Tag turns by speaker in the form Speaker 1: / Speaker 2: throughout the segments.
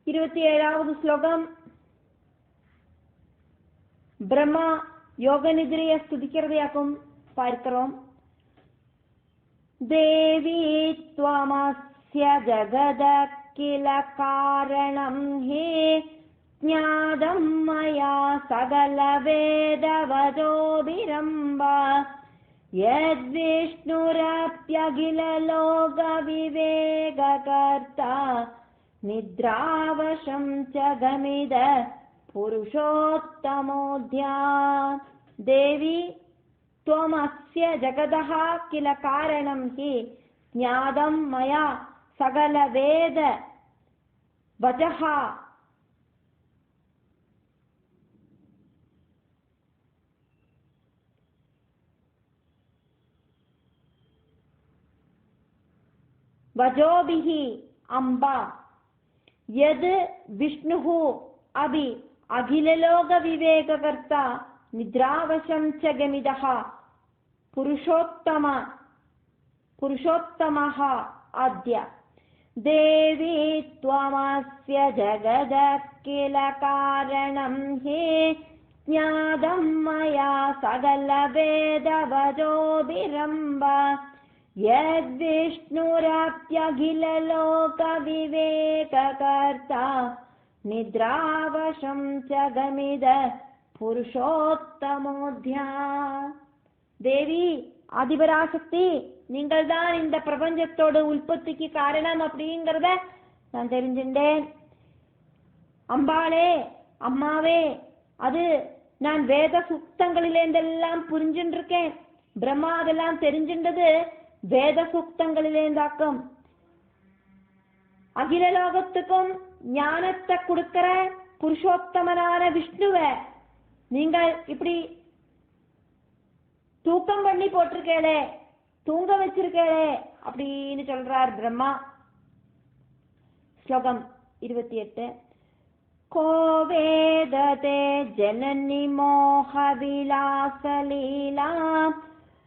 Speaker 1: 27வது ஸ்லோகம். பிரம்மா யோக நிதிரையை ஸ்துதிக்கிறதையாக்கும் பார்க்கிறோம். தேவி த்வமஸ்ய ஜகத கில காரணம் ஹே ஞாதம் மயா சகல வேதவதோபிரம்பா யத்விஷ்ணுரப்யகில லோக விவேககர்த்தா நித்ராவசம் ச கமித புருஷோத்தமோத்யா. தேவி त्वमस्य जगदः किल कारणं हि ज्ञातं मया सकल वेद वचः वजोभिः अम्बा यद् विष्णुः अभि अखिललोक विवेककर्ता निद्रावशं च गमिदः पुरुषोत्तमः अद्य. देवी त्वमस्य जगद किल कारणं हि ज्ञातं मया सकल वेदवदोभिरम्ब यद्विष्णुरप्यखिल लोक विवेककर्ता निद्रावशं च गमिद புருஷோத்தமோத்யா. தேவி ஆதிபராசக்தி, நீங்கள் தான் இந்த பிரபஞ்சத்தோட உற்பத்திக்கு காரணம் அப்படிங்கிறத நான் தெரிஞ்சுட்டேன். அம்பாளே, அம்மாவே, அது நான் வேத சூக்தங்களிலேந்தெல்லாம் புரிஞ்சுட்டு இருக்கேன். பிரம்மா அதெல்லாம் தெரிஞ்சின்றது வேத சூக்தங்களிலேந்தாக்கும். அகில லோகத்துக்கும் ஞானத்தை கொடுக்கிற புருஷோத்தமனான விஷ்ணுவை நீங்கள் இப்படி தூக்கம் பண்ணி போட்டிருக்கேளே, தூங்க வச்சிருக்கேளே அப்படின்னு சொல்றார் பிரம்மா. ஸ்லோகம் 28. கோவேததே ஜனனி மோக விலாசலீலா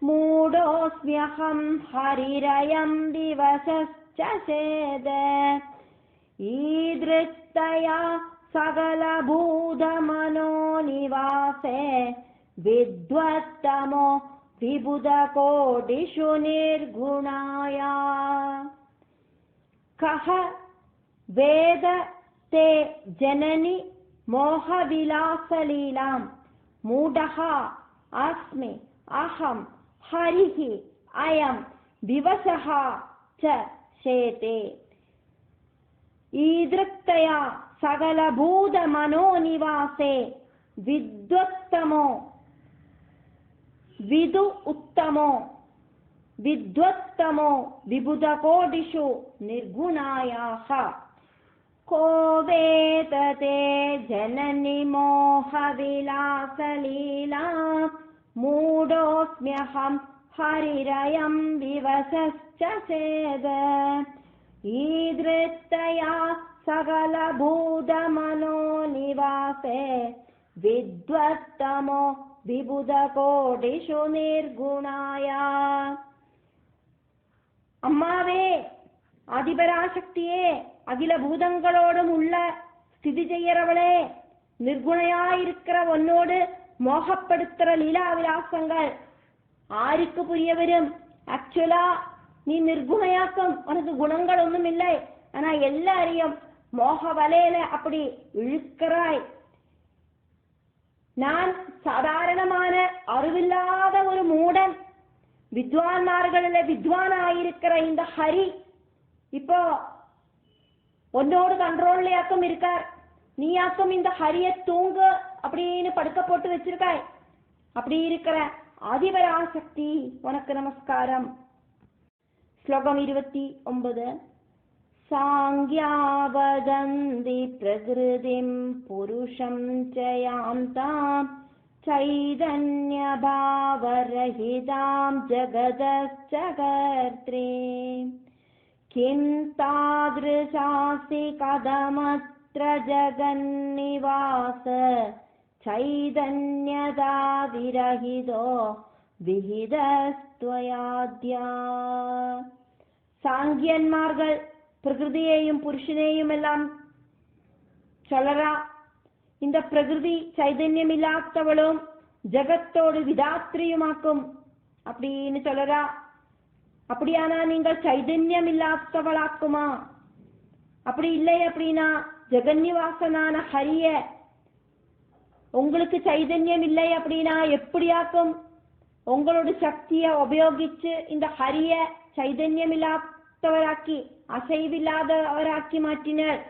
Speaker 1: மூடோஸ்மியஹம் ஹரிரயம் திவசஸ்ச சேத ஈத்ருத்தயா सकल भूत मनो निवासे विद्वत्तमो विबुध कोटिषु निर्गुणाया. कः वेद ते जननी मोह विलासलीलां मूढः अस्मि अहं हरिः अयं विवशः च शेते ईदृक्तया सकल भूत मनो निवासे विद्वत्तमो विदु उत्तमो विद्वत्तमो विबुध कोटिषु निर्गुणायाः. को वेतते जननि मोह विलासलीला मूढोऽस्म्यहं हरिरयं विवशश्च सेद ईदृत्तया सकल भूत मनो निवासे विद्वत्तमो विबुध कोटिषु निर्गुणाया. அம்மாவே, ஆதிபராசக்தியே, அகில பூதங்களோடும் உள்ள ஸ்திதி செய்யறவளே, நிர்குணையாயிருக்கிற உன்னோடு மோகப்படுத்துற லீலா விலாசங்கள் ஆருக்கு புரிய வரும்? ஆக்சுவலா நீ நிர்குணையாக்கம், உனக்கு குணங்கள் ஒன்றும் இல்லை, ஆனா எல்லாரையும் மோக வலையில அப்படி இழுக்கிறாய். நான் சாதாரணமான அறிவில்லாத ஒரு மூடன், வித்வான்மார்களில் வித்வானாயிருக்கிற இந்த ஹரி இப்போ உன்னோடு கண்ட்ரோல்லையாக்கும் இருக்கார். நீயாக்கும் இந்த ஹரிய தூங்கு அப்படின்னு படுக்க போட்டு வச்சிருக்காய். அப்படி இருக்கிற ஆதிபராசக்தி உனக்கு நமஸ்காரம். ஸ்லோகம் 29. சாங்க்யாவதந்தி பிரகிருதிம் புருஷம் சயாந்தாம் चैतन्यभावरहितां जगदश्चकर्त्रीं किं तादृशासि कथमत्र जगन्निवास चैतन्यदा विरहितो विहितस्त्वयाद्या. സാങ്ക്യന്മാர்கள் പ്രകൃതിയെയും പുരുഷനെയും എല്ലാം சொல்லறா. இந்த பிரகிருதி சைதன்யமில்லாதவளும் ஜகத்தோடு விதாத்திரியுமாக்கும் அப்படின்னு சொல்லறா. அப்படியானா நீங்கள் சைதன்யம் இல்லாதவளாக்குமா? அப்படி இல்லை அப்படின்னா ஜெகன்னிவாசனான ஹரிய உங்களுக்கு சைதன்யம் இல்லை அப்படின்னா எப்படியாக்கும்? உங்களோட சக்தியை உபயோகிச்சு இந்த ஹரிய சைதன்யம் இல்லாதவராக்கி அசைவில்லாதவராக்கி மாற்றினர்.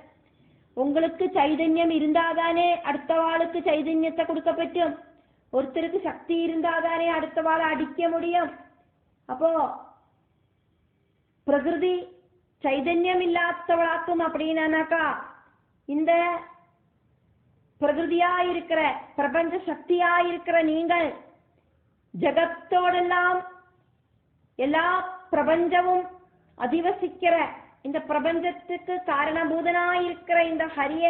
Speaker 1: உங்களுக்கு சைதன்யம் இருந்தாதானே அடுத்தவாளுக்கு சைதன்யத்தை கொடுக்க பറ്റുம். ஒருத்தருக்கு சக்தி இருந்தாதானே அடுத்தவாளை அடிக்க முடியும். அப்போ பிரகிருதி சைதன்யம் இல்லாதவளாக்கும் அப்படின்னாக்கா இந்த பிரகிருதியா இருக்கிற பிரபஞ்ச சக்தியா இருக்கிற நீங்கள் ஜகத்தோடெல்லாம் எல்லா பிரபஞ்சமும் அதிவசிக்கிற இந்த பிரபஞ்சத்துக்கு காரணபூதனாயிருக்கிற இந்த ஹரிய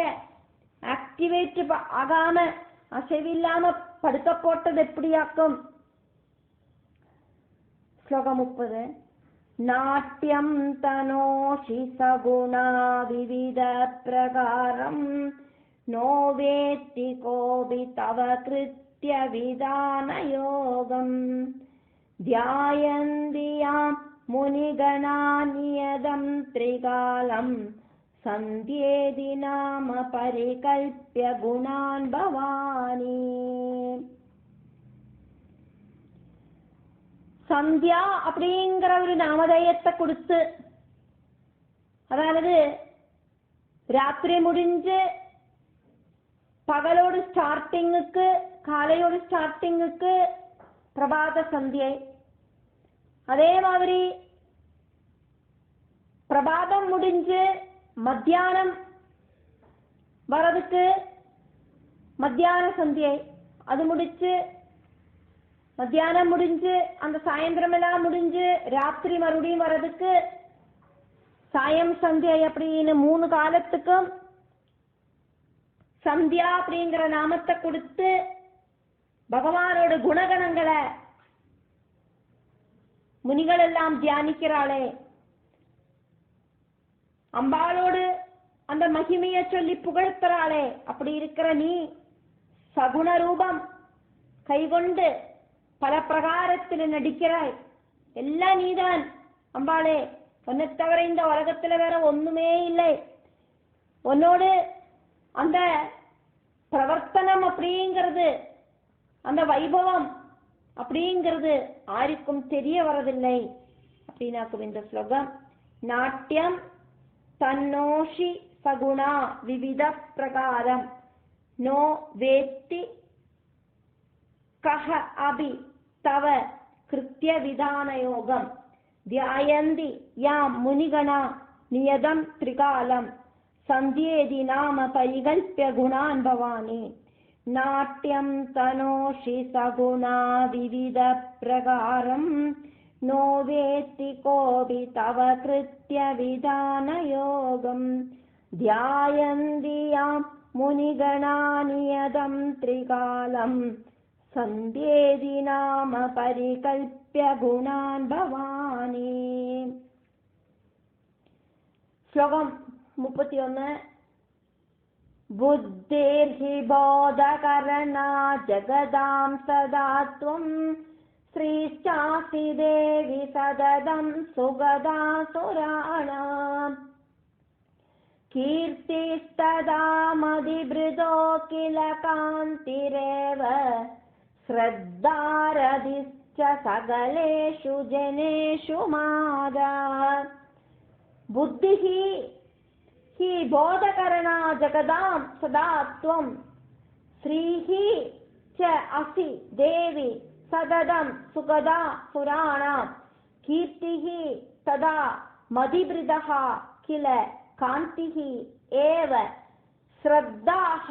Speaker 1: ஆக்டிவேட் ஆகாம அசைவில்லாம படுக்க போட்டது எப்படியாக்கும்? ஸ்லோகம் 30. நாட்டியம் தனோஷி சகுணா விவித பிரகாரம் நோவேத்தி கோபி தவ கிருத்ய விதான யோகம் தியாயந்தியாம் முனிகணா நியதம் த்ரிகாலம் சந்தியேதி நாம பரிகல்ப்ய குணான் பவானி. சந்தியா அப்படிங்கிற ஒரு நாமதயத்தை கொடுத்து, அதாவது ராத்திரி முடிஞ்சு பகலோடு ஸ்டார்டிங்குக்கு காலையோடு ஸ்டார்டிங்குக்கு பிரபாத சந்தியை, அதே மாதிரி பிரபாதம் முடிஞ்சு மத்தியானம் வரதுக்கு மத்தியான சந்தியை, அது முடிச்சு மத்தியானம் முடிஞ்சு அந்த சாயந்திரம் எல்லாம் முடிஞ்சு ராத்திரி மறுபடியும் வர்றதுக்கு சாயம் சந்தியை அப்படின்னு 3 காலத்துக்கும் சந்தியா அப்படிங்கிற நாமத்தை கொடுத்து பகவானோட குணகணங்களை முனிகள் எல்லாம் தியானிக்கிறாளே. அம்பாளோடு அந்த மகிமைய சொல்லி புகழ்த்துறாளே. அப்படி இருக்கிற நீ சகுண ரூபம் கைகொண்டு பல பிரகாரத்தில் நடிக்கிறாய். எல்லாம் நீதான் அம்பாளே. உன்னை தவிர இந்த உலகத்துல வேற ஒண்ணுமே இல்லை. உன்னோடு அந்த பிரவர்த்தனம் அப்படிங்கிறது, அந்த வைபவம் அப்படிங்கிறது யாருக்கும் தெரிய வரதில்லை அப்படின்னாக்கும் இந்த ஸ்லோகம். நாட்டியம் தன்னோஷி சகுணா விவித பிரகாரம் நோ வேத்தி கஹ அபி தவ கிருத்ய விதான யோகம் தியாயந்தி யாம் முனிகணா நியதம் த்ரிகாலம் சந்தியேதி நாம பரிகல்ப்ய குணான் பவானி. நாட்டியம் தனோஷி சகுணா விவித பிரகாரம் நோ வேத்தி கோபி தவ கிருத்ய விதான யோகம் தியாயந்தி யாம் முனிகணா நியதம் த்ரிகாலம் சந்தியேதி நாம பரிகல்ப்ய குணான் பவானி. ஸ்லோகம் 31. புத்திர்ஹி போதகரணா ஜகதாம் சதாத்வம் ஸ்ரீச்சாசி தேவி சததம் சுகதா சுராணாம் கீர்த்திஸ்ததா மதிபிருதோ கில காந்திரேவ ஸ்ரத்தாரதிஸ்ச சகலேஷு ஜனேஷு மாதா. புத்திஹி ஹி போதகரணா ஜகதாம் சதாத்வம் ஸ்ரீஹி ச அசி தேவி சததம் சுகதா சுராணாம் கீர்த்திஹி ததா மதிபிருதஹ கில காந்திஹி ஏவ ஸ்ரத்தாஹ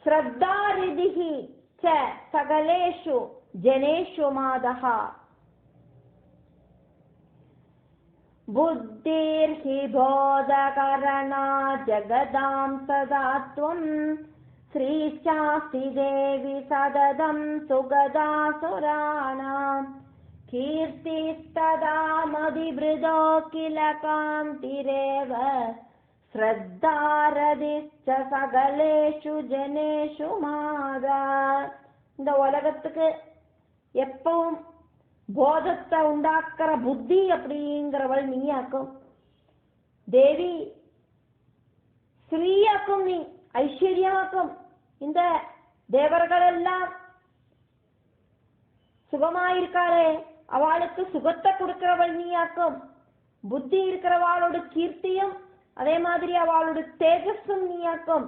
Speaker 1: ஸ்ரத்தாரிதிஹி ச சகலேஷு ஜனேஷு மாதஹ. புத்திர்ஹி போதகரணா ஜகதாம் சதாத்வம் ஸ்ரீச்சாஸ்தி தேவி சததம் சுகதா சுராணாம் கீர்த்திஸ்ததா மதிபிருதோ கில காந்திரேவ ஸ்ரத்தாரதிச்ச சகலேஷு ஜனேஷு மாதா. இந்த உலகத்துக்கு எப்பவும் போதத்தை உண்டாக்குற புத்தி அப்படிங்கிறவள் நீயாக்கும். தேவி ஸ்ரீயாக்கும், நீ ஐஸ்வர்யமாக்கும். இந்த தேவர்கள் எல்லாம் சுகமாயிருக்காளே, அவளுக்கு சுகத்தை கொடுக்கிறவள் நீயாக்கும். புத்தி இருக்கிறவாளோட கீர்த்தியும் அதே மாதிரி அவளோட தேஜஸும் நீயாக்கும்,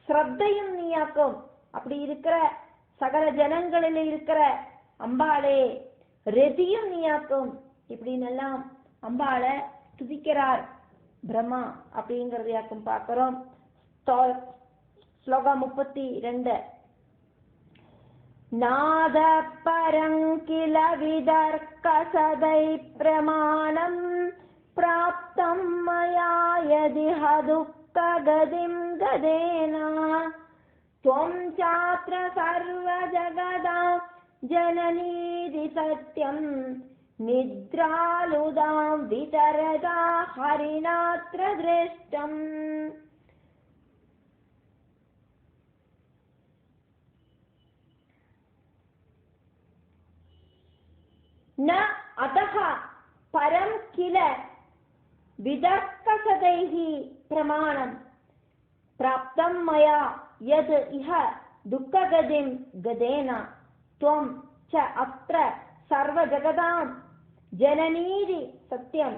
Speaker 1: ஸ்ரத்தையும் நீயாக்கும். அப்படி இருக்கிற சகல ஜனங்களில் இருக்கிற அம்பாளே ரதியும் நீயாக்கும். இப்படின்னு எல்லாம் அம்பாளை துதிக்கிறார் பிரம்மா அப்படிங்கிறதையாக்கும் பார்க்கிறோம். ஸ்லோகம் 32. நாத பரங்கில விதர்க்க சதை பிரமாணம் பிராப்தம் மயா யதி ஹதுக்க கதிம் கதேனா த்வம் சாத்ர சர்வ ஜகதா ஜனனீதி சத்யம் நித்ராலுதாம் விதரதா ஹரிநாத்ர திருஷ்டம். न अतः परं किल विदर्कसदैः प्रमाणं प्राप्तं मया यद् इह दुःखगतिं गदेन त्वं च अत्र सर्वजगदां जननीति सत्यं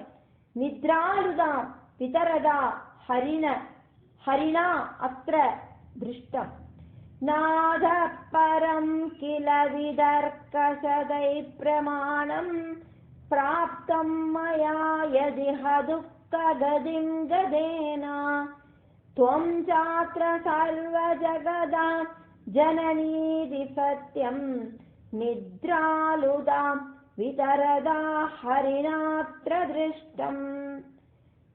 Speaker 1: निद्रालुदां वितरदा हरिणा अत्र दृष्टम्. नाथ परं किल विदर्कसदै प्रमाणं प्राप्तं मया यदिह दुःखगतिं गदेन त्वं चात्र सर्वजगदां जननीति सत्यं निद्रालुदां वितरदा हरिणात्र दृष्टम्.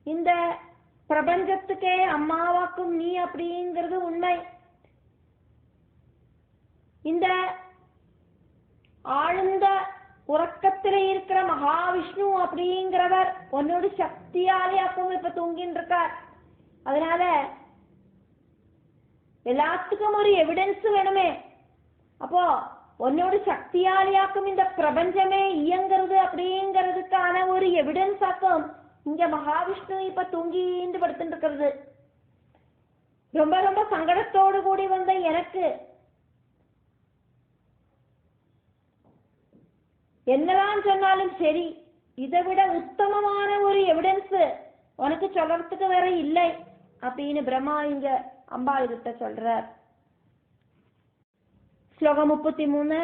Speaker 1: இந்த பிரபஞ்சத்துக்கே அம்மாவாக்கும் நீ அப்படிங்கிறது உண்மை. இந்த ஆழ்ந்த உறக்கத்திலே இருக்கிற மகாவிஷ்ணு அப்படிங்கிறவர் உன்னோட சக்தியாலே அப்பவும் இப்ப தூங்கின்னு இருக்கார். அதனால எல்லாத்துக்கும் ஒரு எவிடன்ஸ் வேணுமே. அப்போ உன்னோட சக்தியாலேயாக்கும் இந்த பிரபஞ்சமே இயங்கிறது அப்படிங்கிறதுக்கான ஒரு எவிடன்ஸ் ஆக்கும் இங்க மகாவிஷ்ணு இப்ப தூங்கிட்டு படுத்துட்டு இருக்கிறது. ரொம்ப ரொம்ப சங்கடத்தோடு கூடி வந்த எனக்கு என்னதான் சொன்னாலும் சரி, இதை விட உத்தமமான ஒரு எவிடன்ஸ் உனக்கு சொல்றதுக்கு வேற இல்லை அப்படின்னு பிரம்மா இங்க அம்பாள் கிட்ட சொல்றார். ஸ்லோகம் 33.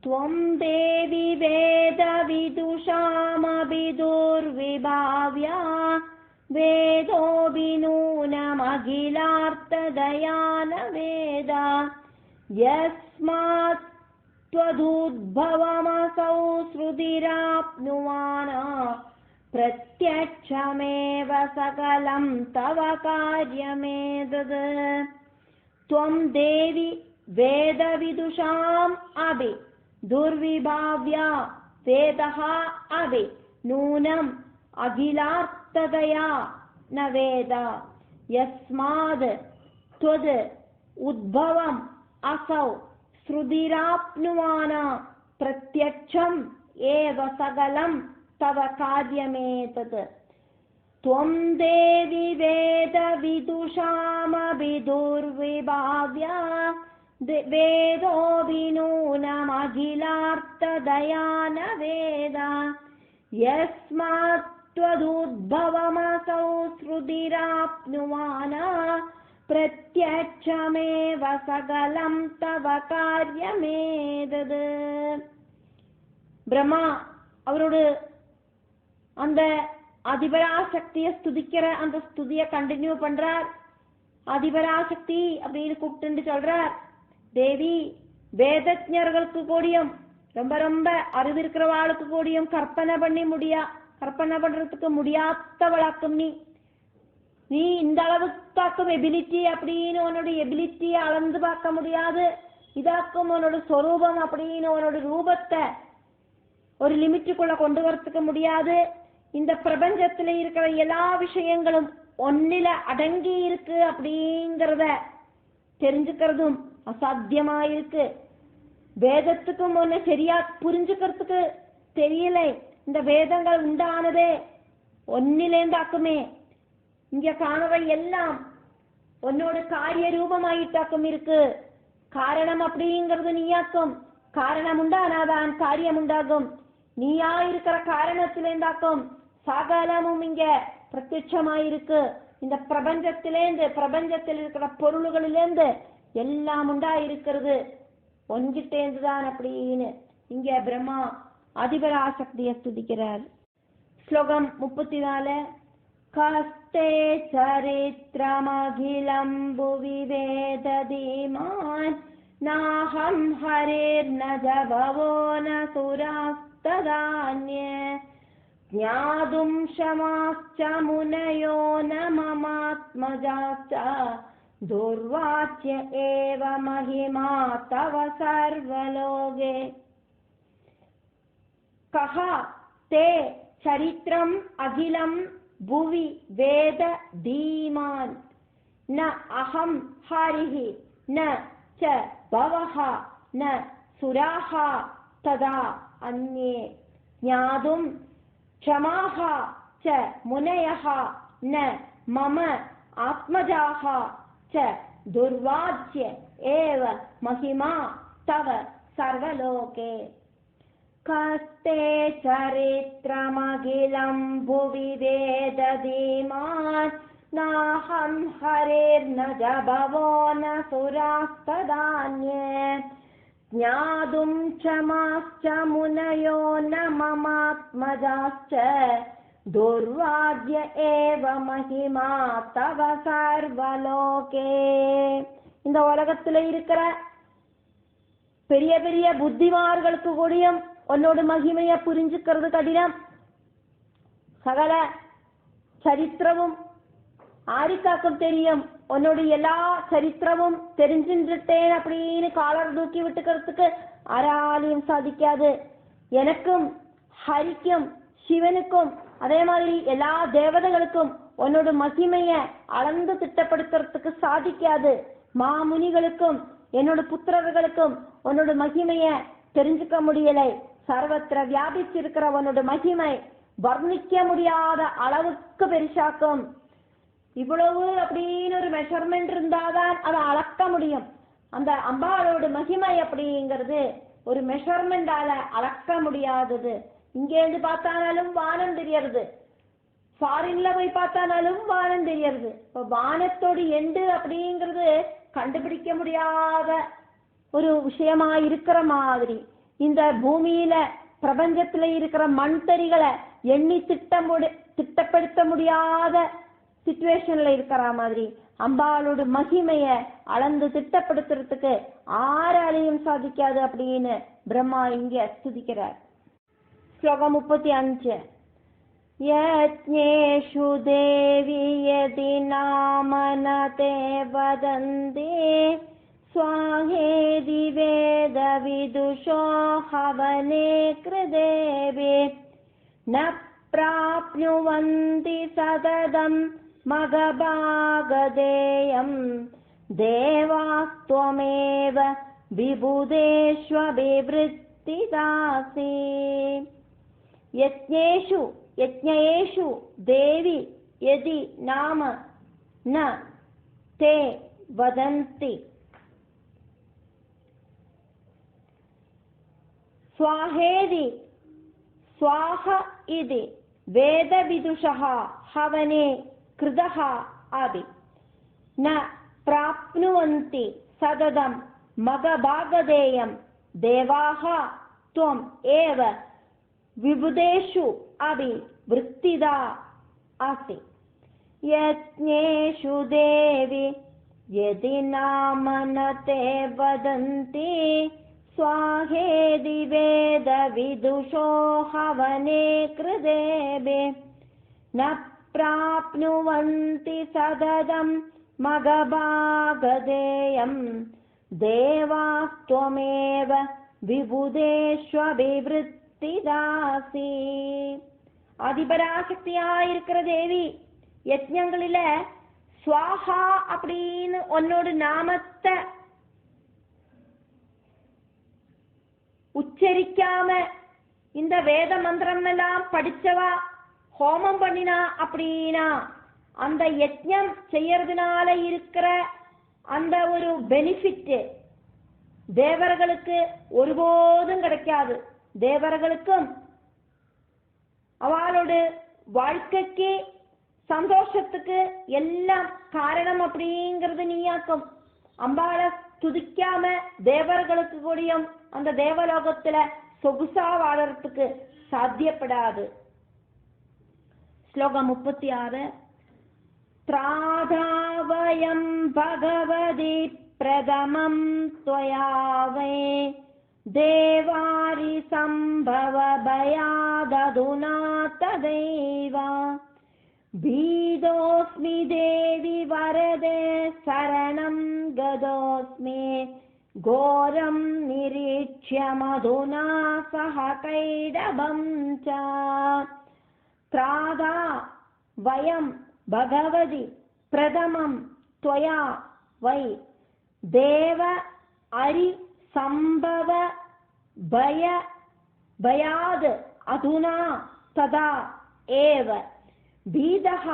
Speaker 1: த்வம் தேவி வேத விதுஷாமபிதுர்விபாவ்யா வேதோபிநூனமகிலார்த்ததயான வேதா யஸ்மாத் त्वदुद्भवमसौ श्रुतिराप्नुवाना प्रत्यक्षमेव सकलं तव कार्यमेतद्. त्वं देवी वेदविदुषाम् अभि दुर्विभाव्या वेदः अभि नूनम् अखिलार्थतया न वेद यस्माद् त्वद् उद्भवम् असौ श्रुतिराप्नुवाना प्रत्यक्षम् एव सकलं तव कार्यमेतत्. त्वं देवी वेदविदुषामभिदुर्विभाव्या वेदोऽभिनूनमखिलार्थदया न वेद यस्मात् त्वदुद्भवमसौ श्रुतिराप्नुवाना பிரத்யட்சமேவ சகலம் தவ காரியமேதது. பிரம்மா அவரோட அந்த அதிபராசக்தியை ஸ்துதிக்கிற அந்த ஸ்துதியை கண்டினியூ பண்றார். அதிபராசக்தி அப்படின்னு கூப்பிட்டு சொல்றார். தேவி வேதஜர்களுக்கு கூடியும் ரொம்ப ரொம்ப அறிவிருக்கிறவாளுக்கு கூடியும் கற்பனை பண்றதுக்கு முடியாதவளாக்கும் நீ இந்த அளவுக்காக்கும் எபிலிட்டி அப்படின்னு உன்னோட எபிலிட்டியை அளந்து பார்க்க முடியாது. இதாக்கும் உன்னோட சொரூபம் அப்படின்னு உன்னோட ரூபத்தை ஒரு லிமிட்டுக்குள்ள கொண்டு வரத்துக்க முடியாது. இந்த பிரபஞ்சத்துல இருக்கிற எல்லா விஷயங்களும் ஒன்னில அடங்கி இருக்கு அப்படிங்கிறத தெரிஞ்சுக்கிறதும் அசாத்தியமா இருக்கு. வேதத்துக்கும் ஒன்னு சரியா புரிஞ்சுக்கிறதுக்கு தெரியல. இந்த வேதங்கள் உண்டானதே ஒன்னிலேந்தாக்குமே. இங்க காணவை எல்லாம் உன்னோட காரிய ரூபமாயிட்டாக்கும் இருக்கு. காரணம் அப்படிங்கிறது நீயாக்கும். காரணம் உண்டானாதான் காரியம் உண்டாகும். நீயா இருக்கிற காரணத்திலேந்தாக்கும் சகலமும் இங்க பிரத்யட்சமாயிருக்கு. இந்த பிரபஞ்சத்திலேந்து, பிரபஞ்சத்தில் இருக்கிற பொருள்களிலேந்து எல்லாம் உண்டாயிருக்கிறது ஒன்கிட்டேந்துதான் அப்படின்னு இங்க பிரம்மா அதிபராசக்தியை ஸ்துதிக்கிறார். ஸ்லோகம் 34. கஸ்தே சரித்ரமகிலம் புவி வேததீமான் நாஹம் ஹரேர்ன ஜபவோ ந சுராஸ்ததான்ய ஞாதும் ஷமாஸ்ச முனயோ ந மமாத்மஜாஸ்ச துர்வாச்ய ஏவ மஹிமா தவ சர்வலோகே. கஹா தே சரித்ரம் அகிலம் புவி வேத தீமான் ந அஹம் ஹரிஹி ந ச பவஹ ந சுராஹ ததா அன்யே ஞாதும் க்ஷமாஹ ச முனயஹ ந மம ஆத்மஜாஹ ச துர்வாச்ய ஏவ மஹிமா தவ சர்வலோகே. கஸ்தே சரித்ரமகிலம் புவி வேததீமான் நாஹம் ஹரேர்ன ஜபவோ ந சுராஸ்ததான்ய ஞாதும் க்ஷமாஸ்ச முனயோ ந மமாத்மஜாஸ்ச துர்வாத்ய ஏவ மஹிமா தவ சர்வலோகே. இந்த உலகத்துல இருக்கிற பெரிய பெரிய புத்திமார்களுக்கு கூடியும் உன்னோட மகிமைய புரிஞ்சுக்கிறது கடினம். சகல சரித்திரமும் ஆரிக்காக்கும் தெரியும். உன்னோட எல்லா சரித்திரமும் தெரிஞ்சுட்டேன் அப்படின்னு காலர் தூக்கி விட்டுக்கிறதுக்கு யாராலையும் சாதிக்காது. எனக்கும் ஹரிக்கும் சிவனுக்கும் அதே மாதிரி எல்லா தேவதைகளுக்கும் உன்னோட மகிமைய அளந்து திட்டப்படுத்துறதுக்கு சாதிக்காது. மாமுனிகளுக்கும் என்னோட புத்திரர்களுக்கும் உன்னோட மகிமைய தெரிஞ்சுக்க முடியலை. சர்வத்திர வியாபிச்சிருக்கிற உன்னோட மகிமை வர்ணிக்க முடியாத அளவுக்கு பெருசாக்கும். இவ்வளவு அப்படின்னு ஒரு மெஷர்மெண்ட் இருந்தாதான் அதை அளக்க முடியும். அந்த அம்பாளோட மகிமை அப்படிங்கிறது ஒரு மெஷர்மெண்டால அளக்க முடியாதது. இங்கேருந்து பார்த்தானாலும் வானம் தெரியறது, ஃபாரின்ல போய் பார்த்தானாலும் வானம் தெரியறது. இப்போ வானத்தோடு எண்டு அப்படிங்கிறது கண்டுபிடிக்க முடியாத ஒரு விஷயமா இருக்கிற மாதிரி இந்த பூமியில பிரபஞ்சத்துல இருக்கிற மண் தறிகளை எண்ணி திட்டப்படுத்த முடியாத சிச்சுவேஷன்ல இருக்கிற மாதிரி அம்பாளோட மகிமைய அளந்து திட்டப்படுத்துறதுக்கு ஆராலையும் சாதிக்காது அப்படின்னு பிரம்மா இங்க ஸ்துதிக்கிறார். ஸ்லோகம் 35. யஜ்ஞேஷு தேவி யதி நாமனதே வதந்தி ஸ்வாஹேதி வேத விதுஷோ ஹவனே கிருதேவி ந ப்ராப்னுவந்தி சததம் மகபாகதேயம் தேவாஸ்த்வமேவ விபுதேஷ்வபிவ்ருத்திதாசி. யஜ்ஞேஷு யஜ்ஞேஷு தேவி யதி நாம ந தே வதந்தி ஸ்வாஹேதி ஸ்வாஹ இதி வேத விதுஷः ஹவனே கிருதः ஆதி ந ப்ராப்னுவந்தி சததம் மகபாகதேயம் தேவாः த்வம் ஏவ விபுதேஷு அபி விருத்திதா ஆசி. யஜ்ஞேஷு தேவி யதி நாம ந தே வதந்தி ஸ்வாஹேதி வேத விதுஷோ ஹவனே கிருதேபி ந ப்ராப்னுவந்தி சததம் மகபாகதேயம் தேவாஸ்த்வமேவ விபுதேஷ்வபிவ்ருத்திதாசி. ஸ்திதாசி. அதிபராசக்தியாயிருக்கிற தேவி யஜ்ஞங்களில ஸ்வாஹா அப்படின்னு உன்னோட நாமத்தை உச்சரிக்காம இந்த வேத மந்திரம் எல்லாம் படிச்சவா ஹோமம் பண்ணினா அப்படின்னா அந்த யஜ்ஞம் செய்யறதுனால இருக்கிற அந்த ஒரு பெனிஃபிட் தேவர்களுக்கு ஒருபோதும் கிடைக்காது. தேவர்களுக்கும் அவளோட வாழ்க்கைக்கு சந்தோஷத்துக்கு எல்லாம் காரணம் அப்படிங்கிறது நீயாக்கும். அம்பாளை துதிக்காம தேவர்களுக்கு கூடியும் அந்த தேவலோகத்துல சொகுசா வாழறதுக்கு சாத்தியப்படாது. ஸ்லோகம் 36. த்ராதாவயம் பகவதி பிரதமம் த்வயா வை தேவாரி சம்பவ பயாததுனா ததைவ பீதோஸ்மி தேவி வரதே சரணம் கதோஸ்மி கோரம் நிரீட்சிய மதுனா சஹ கைடபம் ச. த்ராதா வயம் பகவதி பிரதமம் த்வயா வை தேவ அரி சம்பவ பய பயாத் அதுனா ததா ஏவ பீதஹ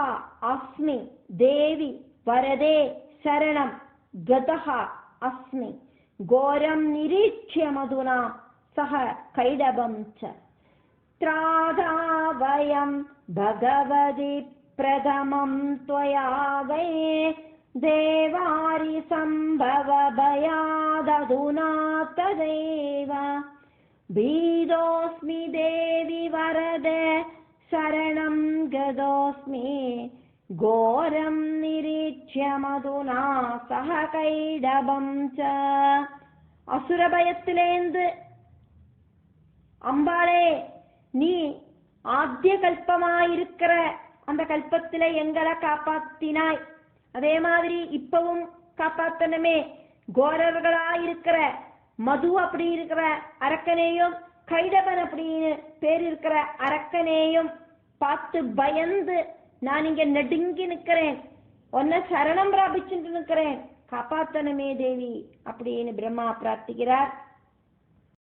Speaker 1: அஸ்மி தேவி வரதே சரணம் கதஹ அஸ்மி கோரம் நிரீட்சிய மதுனா சஹ கைடபம் ச. த்ராதா வயம் பகவதி பிரதமம் த்வயா வை தேவாரி சம்பவ பயாததுனா ததைவ பீதோஸ்மி தேவி வரதே சரணம் கதோஸ்மி கோரம் நிரீட்சிய மதுனா சஹ கைடபம் ச. அசுரபயத்திலேந்து அம்பாளே நீ ஆத்திய கல்பமாயிருக்கிற அந்த கல்பத்தில எங்களை காப்பாத்தினாய். அதே மாதிரி இப்பவும் காப்பாத்தனமே. கோரர்களாயிருக்கிற மது அப்படி இருக்கிற அரக்கனையும் கைடபன் அப்படின்னு பேர் இருக்கிற அரக்கனையும் பார்த்து பயந்து நான் இங்க நடுங்கி நிக்கிறேன், உன்னை சரணம் பிராபிச்சுட்டு நிக்கிறேன், காப்பாத்தனமே தேவி அப்படின்னு பிரம்மா பிரார்த்திக்கிறார்.